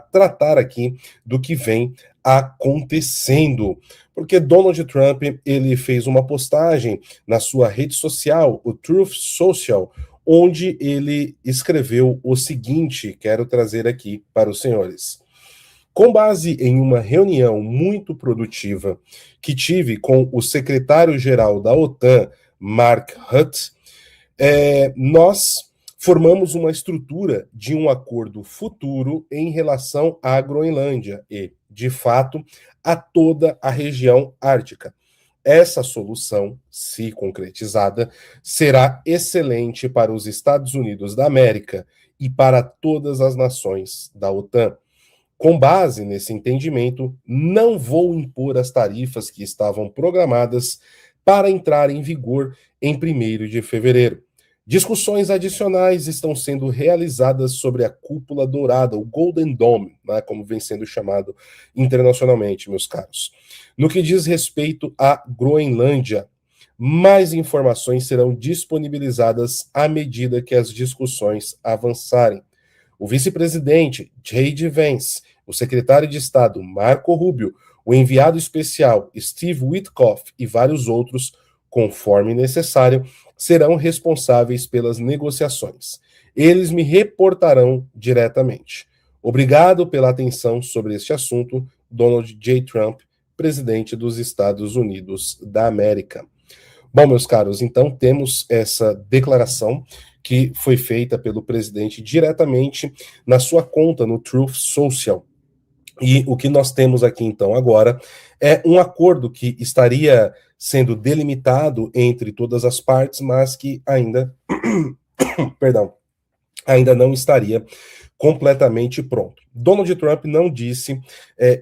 tratar aqui do que vem acontecendo. Porque Donald Trump, ele fez uma postagem na sua rede social, o Truth Social, onde ele escreveu o seguinte, quero trazer aqui para os senhores. Com base em uma reunião muito produtiva que tive com o secretário-geral da OTAN, Mark Rutte, nós formamos uma estrutura de um acordo futuro em relação à Groenlândia e, de fato, a toda a região ártica. Essa solução, se concretizada, será excelente para os Estados Unidos da América e para todas as nações da OTAN. Com base nesse entendimento, não vou impor as tarifas que estavam programadas para entrar em vigor em 1º de fevereiro. Discussões adicionais estão sendo realizadas sobre a cúpula dourada, o Golden Dome, né, como vem sendo chamado internacionalmente, meus caros. No que diz respeito à Groenlândia, mais informações serão disponibilizadas à medida que as discussões avançarem. O vice-presidente J.D. Vance, o secretário de Estado Marco Rubio, o enviado especial Steve Witkoff e vários outros, conforme necessário, serão responsáveis pelas negociações. Eles me reportarão diretamente. Obrigado pela atenção sobre este assunto, Donald J. Trump, presidente dos Estados Unidos da América. Bom, meus caros, então temos essa declaração que foi feita pelo presidente diretamente na sua conta no Truth Social. E o que nós temos aqui, então, agora é um acordo que estaria sendo delimitado entre todas as partes, mas que ainda, perdão, ainda não estaria completamente pronto. Donald Trump não disse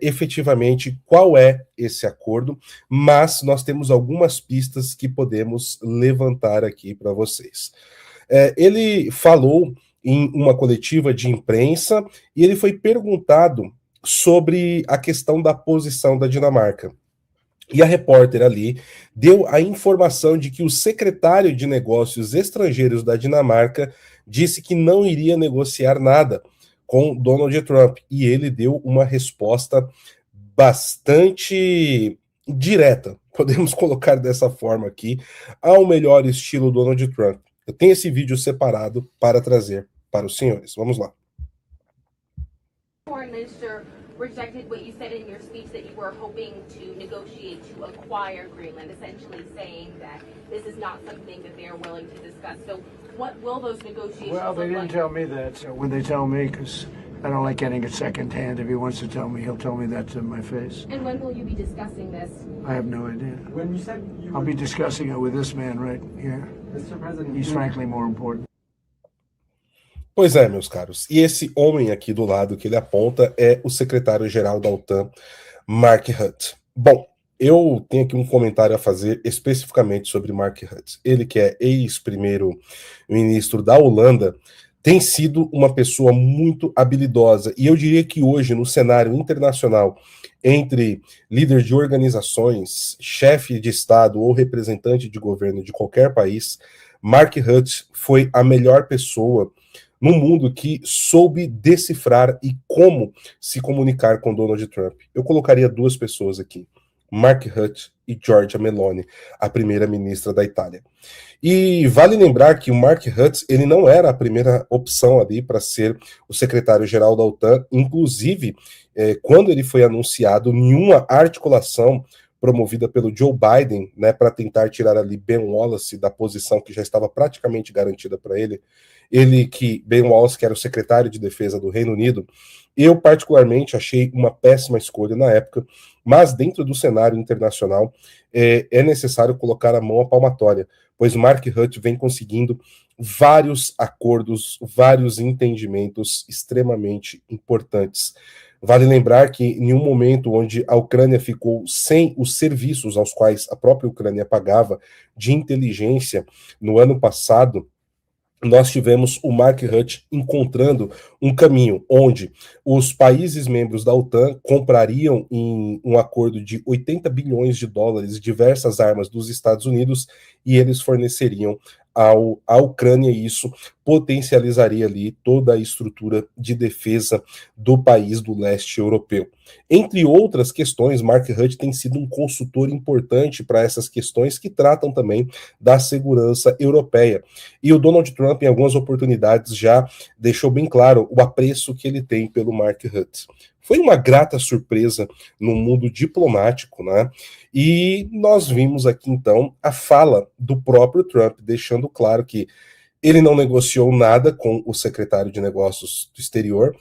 efetivamente qual é esse acordo, mas nós temos algumas pistas que podemos levantar aqui para vocês. Ele falou em uma coletiva de imprensa e ele foi perguntado sobre a questão da posição da Dinamarca. E a repórter ali deu a informação de que o secretário de Negócios Estrangeiros da Dinamarca disse que não iria negociar nada com Donald Trump. E ele deu uma resposta bastante direta, podemos colocar dessa forma aqui, ao melhor estilo Donald Trump. Eu tenho esse vídeo separado para trazer para os senhores. Vamos lá. Foreign Minister rejected what you said in your speech that you were hoping to negotiate to acquire Greenland, essentially saying that this is not something that they are willing to discuss. So what will those negotiations Well, they didn't tell me that. So when they tell me, because I don't like getting it secondhand. If he wants to tell me, he'll tell me that to my face. And when will you be discussing this? I have no idea. When you said I'll be discussing it with this man right here. Mr. President, He's frankly more important. Pois é, meus caros. E esse homem aqui do lado que ele aponta é o secretário-geral da OTAN, Mark Rutte. Bom, eu tenho aqui um comentário a fazer especificamente sobre Mark Rutte. Ele que é ex-primeiro-ministro da Holanda, tem sido uma pessoa muito habilidosa. E eu diria que hoje, no cenário internacional, entre líder de organizações, chefe de Estado ou representante de governo de qualquer país, Mark Rutte foi a melhor pessoa no mundo que soube decifrar e como se comunicar com Donald Trump. Eu colocaria duas pessoas aqui, Mark Rutte e Giorgia Meloni, a primeira-ministra da Itália. E vale lembrar que o Mark Rutte, ele não era a primeira opção ali para ser o secretário-geral da OTAN, inclusive, quando ele foi anunciado, nenhuma articulação promovida pelo Joe Biden, né, para tentar tirar ali Ben Wallace da posição que já estava praticamente garantida para ele, que Ben Wallace, que era o secretário de defesa do Reino Unido, eu particularmente achei uma péssima escolha na época, mas dentro do cenário internacional é necessário colocar a mão à palmatória, pois Mark Rutte vem conseguindo vários acordos, vários entendimentos extremamente importantes. Vale lembrar que em um momento onde a Ucrânia ficou sem os serviços aos quais a própria Ucrânia pagava de inteligência no ano passado, nós tivemos o Mark Rutte encontrando um caminho onde os países membros da OTAN comprariam em um acordo de 80 bilhões de dólares diversas armas dos Estados Unidos e eles forneceriam à Ucrânia isso potencializaria ali toda a estrutura de defesa do país do leste europeu. Entre outras questões, Mark Rutte tem sido um consultor importante para essas questões que tratam também da segurança europeia. E o Donald Trump, em algumas oportunidades, já deixou bem claro o apreço que ele tem pelo Mark Rutte. Foi uma grata surpresa no mundo diplomático, né? E nós vimos aqui, então, a fala do próprio Trump, deixando claro que ele não negociou nada com o secretário de Negócios do Exterior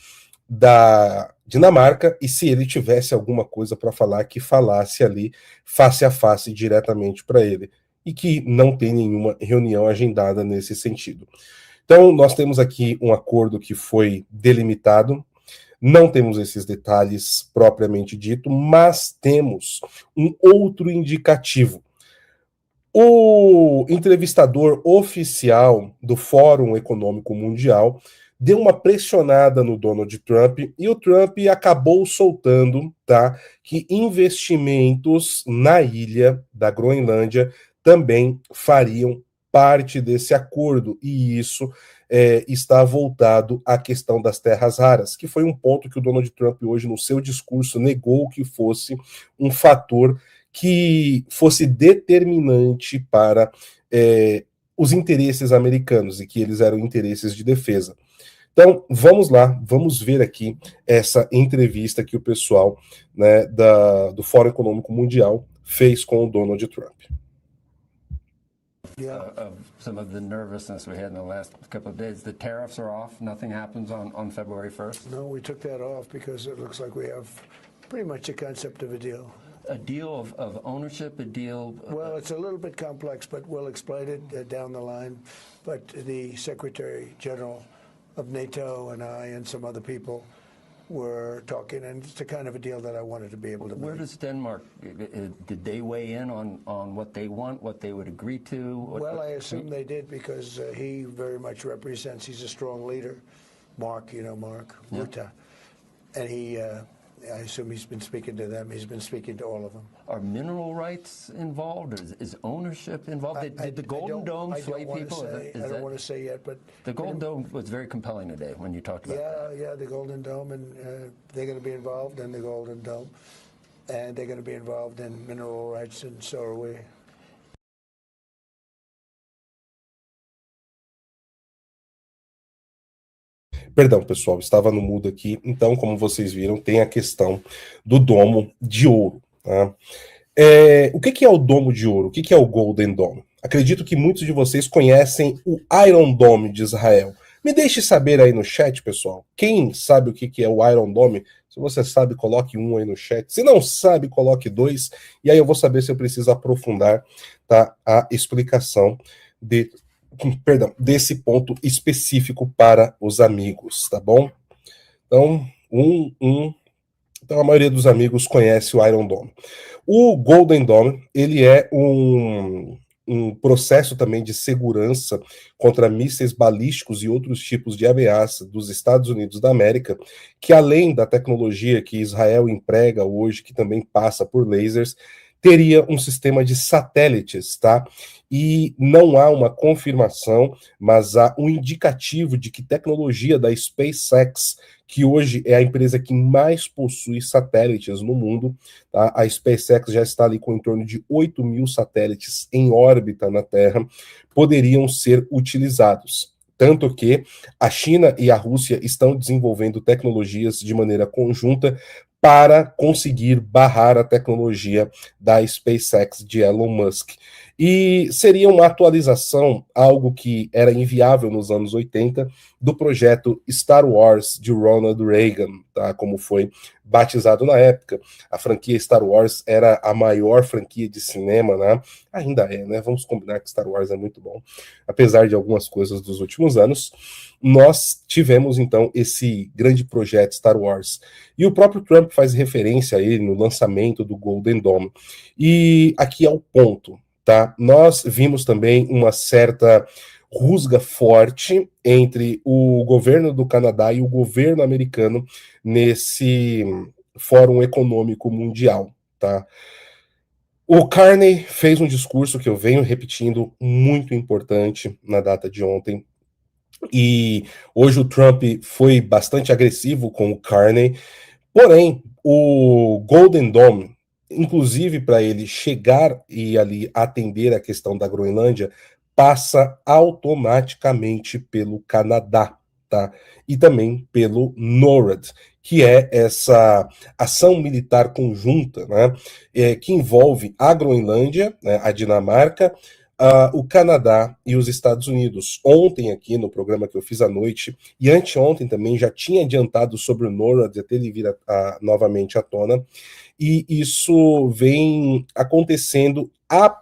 da Dinamarca, e se ele tivesse alguma coisa para falar, que falasse ali face a face diretamente para ele, e que não tem nenhuma reunião agendada nesse sentido. Então, nós temos aqui um acordo que foi delimitado, não temos esses detalhes propriamente dito, mas temos um outro indicativo. O entrevistador oficial do Fórum Econômico Mundial deu uma pressionada no Donald Trump e o Trump acabou soltando, tá, que investimentos na ilha da Groenlândia também fariam parte desse acordo, e isso está voltado à questão das terras raras, que foi um ponto que o Donald Trump hoje no seu discurso negou que fosse um fator que fosse determinante para os interesses americanos e que eles eram interesses de defesa. Então, vamos lá, vamos ver aqui essa entrevista que o pessoal, né, do Fórum Econômico Mundial fez com o Donald Trump. Of some of the nervousness we had in the last couple of days. The tariffs are off. Nothing happens on February 1st. No, we took that off because it looks like we have pretty much a concept of a deal. A deal of ownership, a deal. Well, it's a little bit complex, but we'll explain it down the line. But the Secretary General of NATO and I and some other people were talking, and it's the kind of a deal that I wanted to be able to make. Where does Denmark, did they weigh in on what they want, what they would agree to? Well, I assume they did because he very much represents, he's a strong leader. Mark, you know Mark Rutte. And he, I assume he's been speaking to them. He's been speaking to all of them. Are mineral rights involved? Or is ownership involved? Did the Golden Dome sway people? I don't want to say yet, but the Golden Dome was very compelling today when you talked about that. Yeah, the Golden Dome, and they're going to be involved in the Golden Dome, and they're going to be involved in mineral rights, and so are we. Perdão, pessoal, estava no mudo aqui. Então, como vocês viram, tem a questão do domo de ouro. Tá? O que é o domo de ouro? O que é o Golden Dome? Acredito que muitos de vocês conhecem o Iron Dome de Israel. Me deixe saber aí no chat, pessoal. Quem sabe o que é o Iron Dome? Se você sabe, coloque 1 aí no chat. Se não sabe, coloque 2. E aí eu vou saber se eu preciso aprofundar, tá, a explicação desse ponto específico para os amigos, tá bom? Então, então a maioria dos amigos conhece o Iron Dome. O Golden Dome, ele é um processo também de segurança contra mísseis balísticos e outros tipos de ameaça dos Estados Unidos da América, que além da tecnologia que Israel emprega hoje, que também passa por lasers, teria um sistema de satélites, tá? E não há uma confirmação, mas há um indicativo de que tecnologia da SpaceX, que hoje é a empresa que mais possui satélites no mundo, tá? A SpaceX já está ali com em torno de 8.000 satélites em órbita na Terra, poderiam ser utilizados. Tanto que a China e a Rússia estão desenvolvendo tecnologias de maneira conjunta para conseguir barrar a tecnologia da SpaceX de Elon Musk. E seria uma atualização, algo que era inviável nos anos 80, do projeto Star Wars de Ronald Reagan, tá? Como foi batizado na época. A franquia Star Wars era a maior franquia de cinema, né? Ainda é, né? Vamos combinar que Star Wars é muito bom. Apesar de algumas coisas dos últimos anos, nós tivemos, então, esse grande projeto Star Wars. E o próprio Trump faz referência a ele no lançamento do Golden Dome. E aqui é o ponto, tá? Nós vimos também uma certa rusga forte entre o governo do Canadá e o governo americano nesse Fórum Econômico Mundial, tá? O Carney fez um discurso que eu venho repetindo, muito importante na data de ontem. e hoje o Trump foi bastante agressivo com o Carney, porém, o Golden Dome, inclusive para ele chegar e ali atender a questão da Groenlândia, passa automaticamente pelo Canadá, tá? E também pelo NORAD, que é essa ação militar conjunta, né, que envolve a Groenlândia, né, a Dinamarca, o Canadá e os Estados Unidos. Ontem aqui no programa que eu fiz à noite, e anteontem também, já tinha adiantado sobre o NORAD até ele vir novamente à tona, e isso vem acontecendo a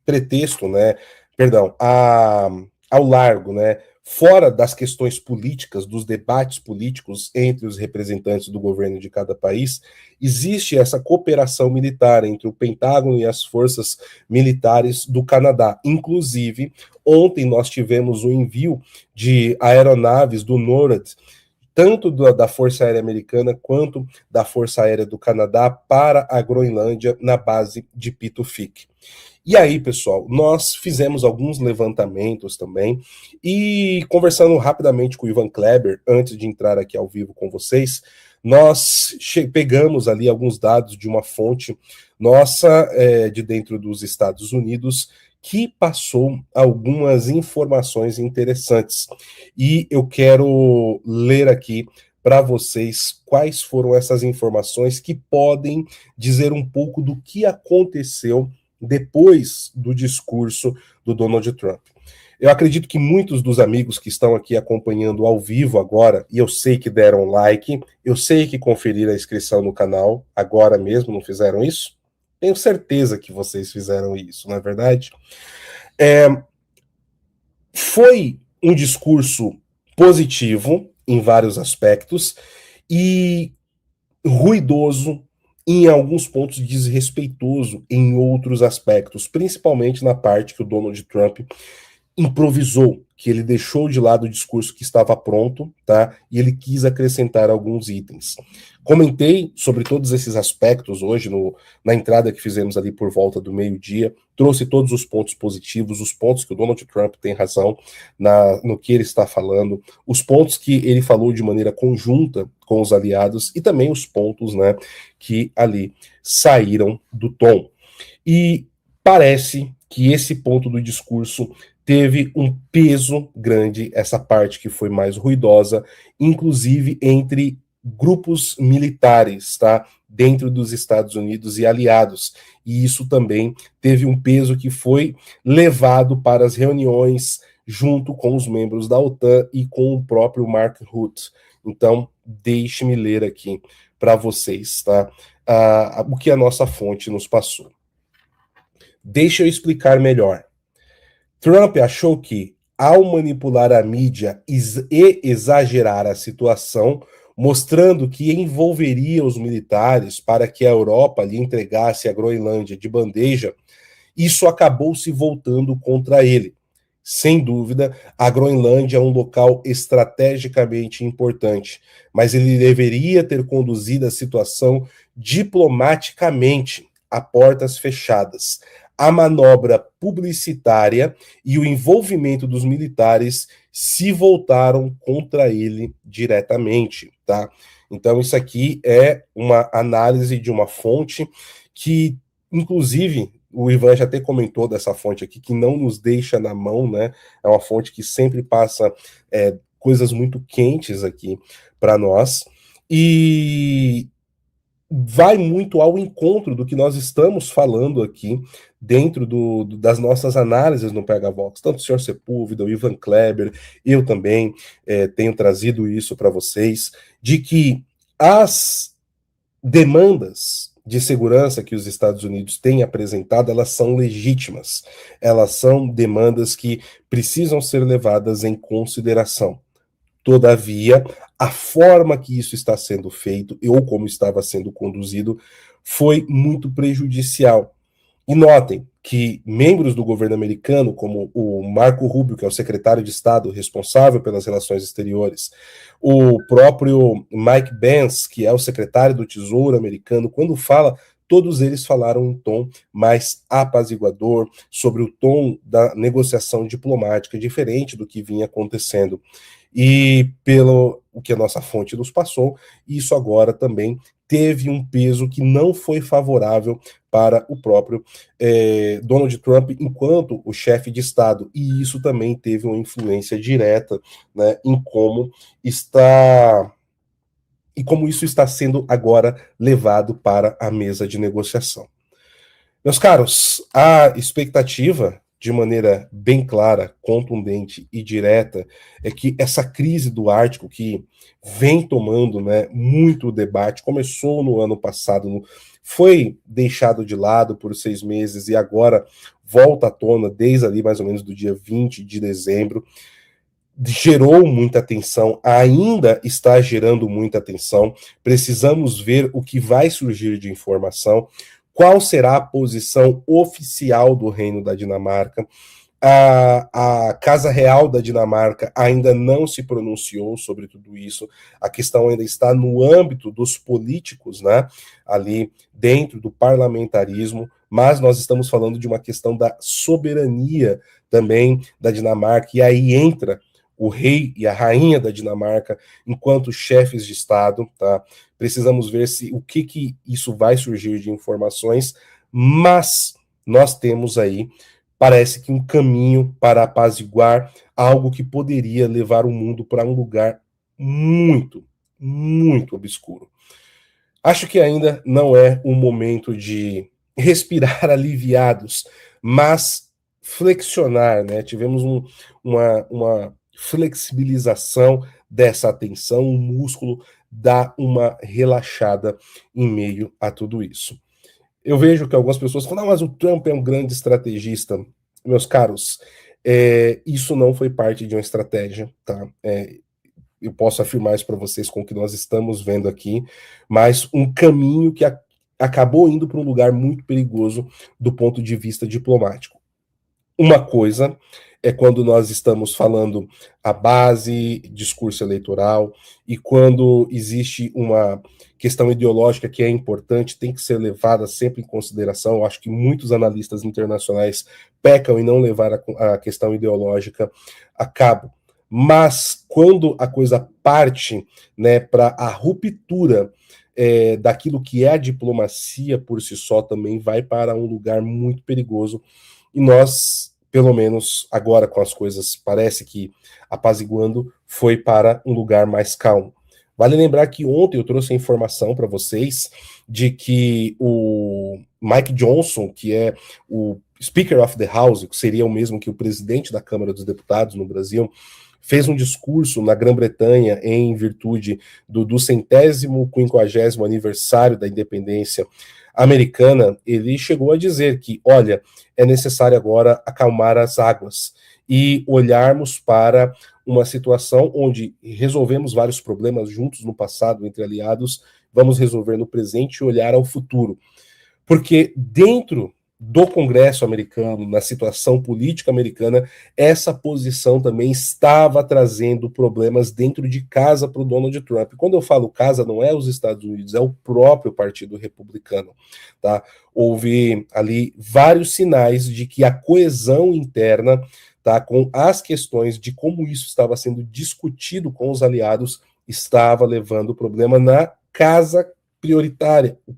pretexto, né, perdão, ao largo, né, fora das questões políticas, dos debates políticos entre os representantes do governo de cada país, existe essa cooperação militar entre o Pentágono e as forças militares do Canadá. Inclusive, ontem nós tivemos o envio de aeronaves do NORAD, tanto da Força Aérea Americana quanto da Força Aérea do Canadá para a Groenlândia na base de Pitufik. E aí, pessoal, nós fizemos alguns levantamentos também e conversando rapidamente com o Ivan Kleber, antes de entrar aqui ao vivo com vocês, nós pegamos ali alguns dados de uma fonte nossa de dentro dos Estados Unidos que passou algumas informações interessantes. E eu quero ler aqui para vocês quais foram essas informações que podem dizer um pouco do que aconteceu depois do discurso do Donald Trump. Eu acredito que muitos dos amigos que estão aqui acompanhando ao vivo agora, e eu sei que deram like, eu sei que conferiram a inscrição no canal agora mesmo, não fizeram isso? Tenho certeza que vocês fizeram isso, não é verdade? Foi um discurso positivo em vários aspectos e ruidoso em alguns pontos, desrespeitoso em outros aspectos, principalmente na parte que o Donald Trump improvisou, que ele deixou de lado o discurso que estava pronto, tá? E ele quis acrescentar alguns itens. Comentei sobre todos esses aspectos hoje na entrada que fizemos ali por volta do meio-dia, trouxe todos os pontos positivos, os pontos que o Donald Trump tem razão no que ele está falando, os pontos que ele falou de maneira conjunta com os aliados e também os pontos, né, que ali saíram do tom. E parece que esse ponto do discurso teve um peso grande, essa parte que foi mais ruidosa, inclusive entre grupos militares, tá? Dentro dos Estados Unidos e aliados. E isso também teve um peso que foi levado para as reuniões junto com os membros da OTAN e com o próprio Mark Rutte. Então, deixe-me ler aqui para vocês, tá? O que a nossa fonte nos passou. Deixa eu explicar melhor. Trump achou que, ao manipular a mídia e exagerar a situação, mostrando que envolveria os militares para que a Europa lhe entregasse a Groenlândia de bandeja, isso acabou se voltando contra ele. Sem dúvida, a Groenlândia é um local estrategicamente importante, mas ele deveria ter conduzido a situação diplomaticamente, a portas fechadas. A manobra publicitária e o envolvimento dos militares se voltaram contra ele diretamente, tá? Então isso aqui é uma análise de uma fonte que, inclusive, o Ivan já até comentou dessa fonte aqui, que não nos deixa na mão, né? É uma fonte que sempre passa coisas muito quentes aqui para nós, e vai muito ao encontro do que nós estamos falando aqui dentro das nossas análises no PH Vox. Tanto o senhor Sepúlveda, o Ivan Kleber, eu também tenho trazido isso para vocês, de que as demandas de segurança que os Estados Unidos têm apresentado, elas são legítimas. Elas são demandas que precisam ser levadas em consideração. Todavia, a forma que isso está sendo feito, ou como estava sendo conduzido, foi muito prejudicial. E notem que membros do governo americano, como o Marco Rubio, que é o secretário de Estado responsável pelas relações exteriores, o próprio Mike Pence, que é o secretário do Tesouro americano, quando fala todos eles falaram em tom mais apaziguador, sobre o tom da negociação diplomática, diferente do que vinha acontecendo. E pelo o que a nossa fonte nos passou, isso agora também teve um peso que não foi favorável para o próprio Donald Trump enquanto o chefe de Estado, e isso também teve uma influência direta, né, em como está e como isso está sendo agora levado para a mesa de negociação. Meus caros, a expectativa, de maneira bem clara, contundente e direta, é que essa crise do Ártico, que vem tomando, né, muito debate, começou no ano passado, foi deixado de lado por 6 meses e agora volta à tona desde ali mais ou menos do dia 20 de dezembro, gerou muita atenção, ainda está gerando muita atenção. Precisamos ver o que vai surgir de informação, qual será a posição oficial do Reino da Dinamarca. A Casa Real da Dinamarca ainda não se pronunciou sobre tudo isso, a questão ainda está no âmbito dos políticos, né, ali dentro do parlamentarismo, mas nós estamos falando de uma questão da soberania também da Dinamarca, e aí entra o rei e a rainha da Dinamarca enquanto chefes de Estado, tá? Precisamos ver se o que isso vai surgir de informações, mas nós temos aí, parece que um caminho para apaziguar algo que poderia levar o mundo para um lugar muito, muito obscuro. Acho que ainda não é o momento de respirar aliviados, mas flexionar, né? Tivemos uma flexibilização dessa atenção, o músculo dá uma relaxada em meio a tudo isso. Eu vejo que algumas pessoas falam, não, mas o Trump é um grande estrategista. Meus caros, isso não foi parte de uma estratégia, tá? Eu posso afirmar isso para vocês com o que nós estamos vendo aqui, mas um caminho que acabou indo para um lugar muito perigoso do ponto de vista diplomático. Uma coisa é quando nós estamos falando a base, discurso eleitoral, e quando existe uma questão ideológica que é importante, tem que ser levada sempre em consideração. Eu acho que muitos analistas internacionais pecam em não levar a questão ideológica a cabo. Mas quando a coisa parte, né, para a ruptura daquilo que é a diplomacia por si só, também vai para um lugar muito perigoso. E nós, pelo menos agora com as coisas, parece que apaziguando, foi para um lugar mais calmo. Vale lembrar que ontem eu trouxe a informação para vocês de que o Mike Johnson, que é o Speaker of the House, que seria o mesmo que o presidente da Câmara dos Deputados no Brasil, fez um discurso na Grã-Bretanha em virtude do 150º aniversário da independência americana. Ele chegou a dizer que, olha, é necessário agora acalmar as águas e olharmos para uma situação onde resolvemos vários problemas juntos no passado entre aliados, vamos resolver no presente e olhar ao futuro. Porque dentro do Congresso americano, na situação política americana, essa posição também estava trazendo problemas dentro de casa para o Donald Trump. Quando eu falo casa, não é os Estados Unidos, é o próprio Partido Republicano, tá? Houve ali vários sinais de que a coesão interna, tá, com as questões de como isso estava sendo discutido com os aliados, estava levando o problema na casa prioritária, o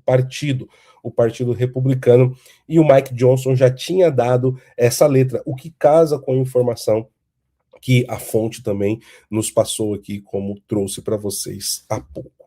Partido Republicano, e o Mike Johnson já tinha dado essa letra, o que casa com a informação que a fonte também nos passou aqui, como trouxe para vocês há pouco.